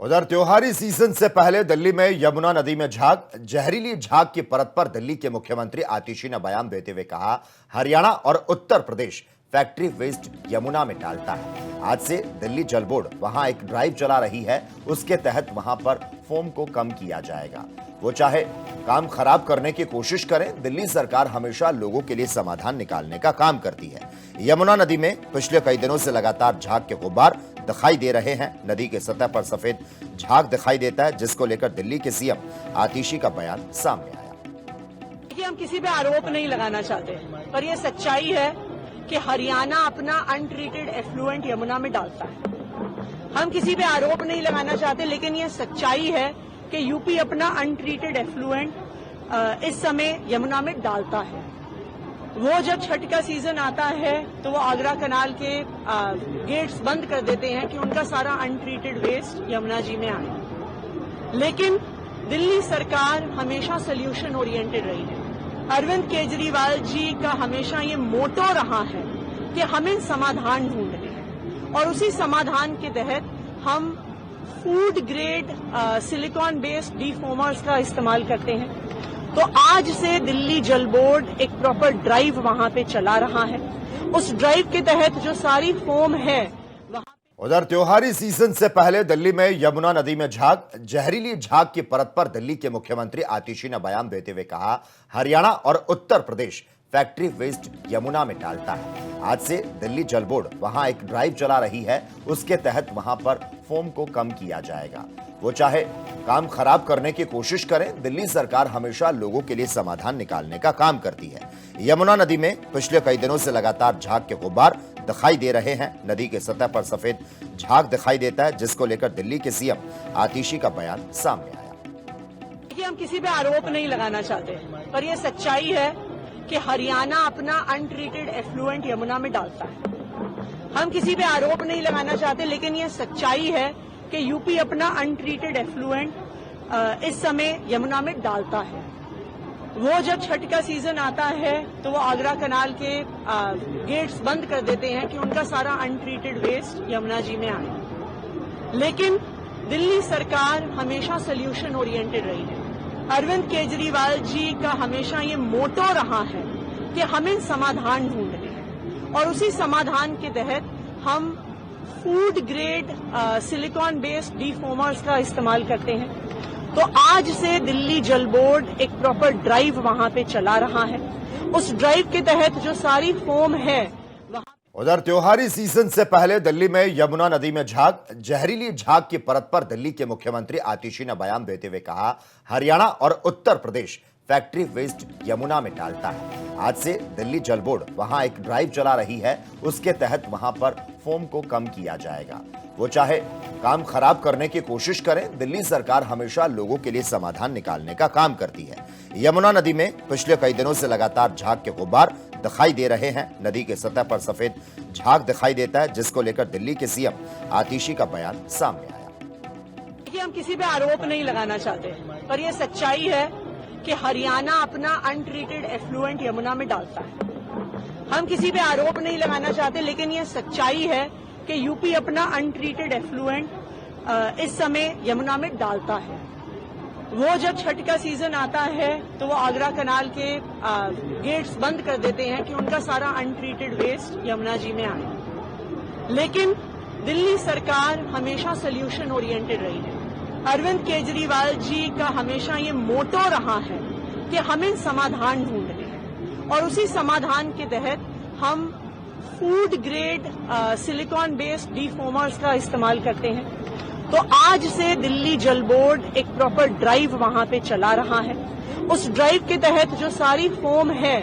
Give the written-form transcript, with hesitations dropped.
उधर त्योहारी सीजन से पहले दिल्ली में यमुना नदी में जहरीली झाग की परत पर दिल्ली के मुख्यमंत्री आतिशी ने बयान देते हुए कहा, हरियाणा और उत्तर प्रदेश फैक्ट्री वेस्ट यमुना में डालता है। आज से दिल्ली जल बोर्ड वहां एक ड्राइव चला रही है, उसके तहत वहां पर फोम को कम किया जाएगा। वो चाहे काम खराब करने की कोशिश करें, दिल्ली सरकार हमेशा लोगों के लिए समाधान निकालने का काम करती है। यमुना नदी में पिछले कई दिनों से लगातार झाग के गुब्बार दिखाई दे रहे हैं। नदी के सतह पर सफेद झाग दिखाई देता है, जिसको लेकर दिल्ली के सीएम आतिशी का बयान सामने आया। देखिए, हम किसी पे आरोप नहीं लगाना चाहते, पर यह सच्चाई है कि हरियाणा अपना अनट्रीटेड एफ्लुएंट यमुना में डालता है। हम किसी पे आरोप नहीं लगाना चाहते, लेकिन यह सच्चाई है कि यूपी अपना अनट्रीटेड एफ्लुएंट इस समय यमुना में डालता है। वो जब छठ का सीजन आता है तो वो आगरा कनाल के गेट्स बंद कर देते हैं कि उनका सारा अनट्रीटेड वेस्ट यमुना जी में आए। लेकिन दिल्ली सरकार हमेशा सोल्यूशन ओरिएंटेड रही है। अरविंद केजरीवाल जी का हमेशा ये मोटो रहा है कि हमें समाधान ढूंढने हैं, और उसी समाधान के तहत हम फूड ग्रेड सिलिकॉन बेस्ड डीफोमर्स का इस्तेमाल करते हैं। तो आज से दिल्ली जल बोर्ड एक प्रॉपर ड्राइव वहां पे चला रहा है। उस ड्राइव के तहत जो सारी फोम है वहां। उधर त्योहारी सीजन से पहले दिल्ली में यमुना नदी में जहरीली झाग की परत पर दिल्ली के मुख्यमंत्री आतिशी ने बयान देते हुए कहा, हरियाणा और उत्तर प्रदेश फैक्ट्री वेस्ट यमुना में डालता है। आज से दिल्ली जल बोर्ड वहां एक ड्राइव चला रही है, उसके तहत वहां पर फोम को कम किया जाएगा। वो चाहे काम खराब करने की कोशिश करें, दिल्ली सरकार हमेशा लोगों के लिए समाधान निकालने का काम करती है। यमुना नदी में पिछले कई दिनों से लगातार झाग के गुब्बार दिखाई दे रहे हैं। नदी के सतह पर सफेद झाग दिखाई देता है, जिसको लेकर दिल्ली के सीएम आतिशी का बयान सामने आया। देखिए, हम किसी पे आरोप नहीं लगाना चाहते, पर यह सच्चाई है कि हरियाणा अपना अनट्रीटेड एफ्लुएंट यमुना में डालता है। हम किसी पे आरोप नहीं लगाना चाहते, लेकिन यह सच्चाई है कि यूपी अपना अनट्रीटेड एफ्लुएंट इस समय यमुना में डालता है। वो जब छठ का सीजन आता है तो वो आगरा कनाल के गेट्स बंद कर देते हैं कि उनका सारा अनट्रीटेड वेस्ट यमुना जी में आए। लेकिन दिल्ली सरकार हमेशा सोल्यूशन ओरिएंटेड रही है। अरविंद केजरीवाल जी का हमेशा ये मोटो रहा है कि हमें समाधान ढूंढने हैं, और उसी समाधान के तहत हम फूड ग्रेड सिलिकॉन बेस्ड डीफोमर्स का इस्तेमाल करते हैं। तो आज से दिल्ली जल बोर्ड एक प्रॉपर ड्राइव वहां पे चला रहा है। उस ड्राइव के तहत जो सारी फोम है वहां। उधर त्योहारी सीजन से पहले दिल्ली में यमुना नदी में जहरीली झाग की परत पर दिल्ली के मुख्यमंत्री आतिशी ने बयान देते हुए कहा, हरियाणा और उत्तर प्रदेश फैक्ट्री वेस्ट यमुना में डालता है। आज से दिल्ली जल बोर्ड वहां एक ड्राइव चला रही है, उसके तहत वहां पर फोम को कम किया जाएगा। वो चाहे काम खराब करने की कोशिश करें, दिल्ली सरकार हमेशा लोगों के लिए समाधान निकालने का काम करती है। यमुना नदी में पिछले कई दिनों से लगातार झाग के गुब्बार दिखाई दे रहे हैं। नदी के सतह पर सफेद झाग दिखाई देता है, जिसको लेकर दिल्ली के सीएम आतिशी का बयान सामने आया। देखिए, हम किसी पे आरोप नहीं लगाना चाहते, पर यह सच्चाई है कि हरियाणा अपना अनट्रीटेड एफ्लुएंट यमुना में डालता है। हम किसी पे आरोप नहीं लगाना चाहते, लेकिन यह सच्चाई है कि यूपी अपना अनट्रीटेड एफ्लुएंट इस समय यमुना में डालता है। वो जब छठ का सीजन आता है तो वो आगरा कनाल के गेट्स बंद कर देते हैं कि उनका सारा अनट्रीटेड वेस्ट यमुना जी में आए। लेकिन दिल्ली सरकार हमेशा सोल्यूशन ओरिएंटेड रही है। अरविंद केजरीवाल जी का हमेशा ये मोटो रहा है कि हमें समाधान ढूंढने हैं, और उसी समाधान के तहत हम फूड ग्रेड सिलिकॉन बेस्ड डीफोमर्स का इस्तेमाल करते हैं। तो आज से दिल्ली जल बोर्ड एक प्रॉपर ड्राइव वहां पे चला रहा है। उस ड्राइव के तहत जो सारी फोम है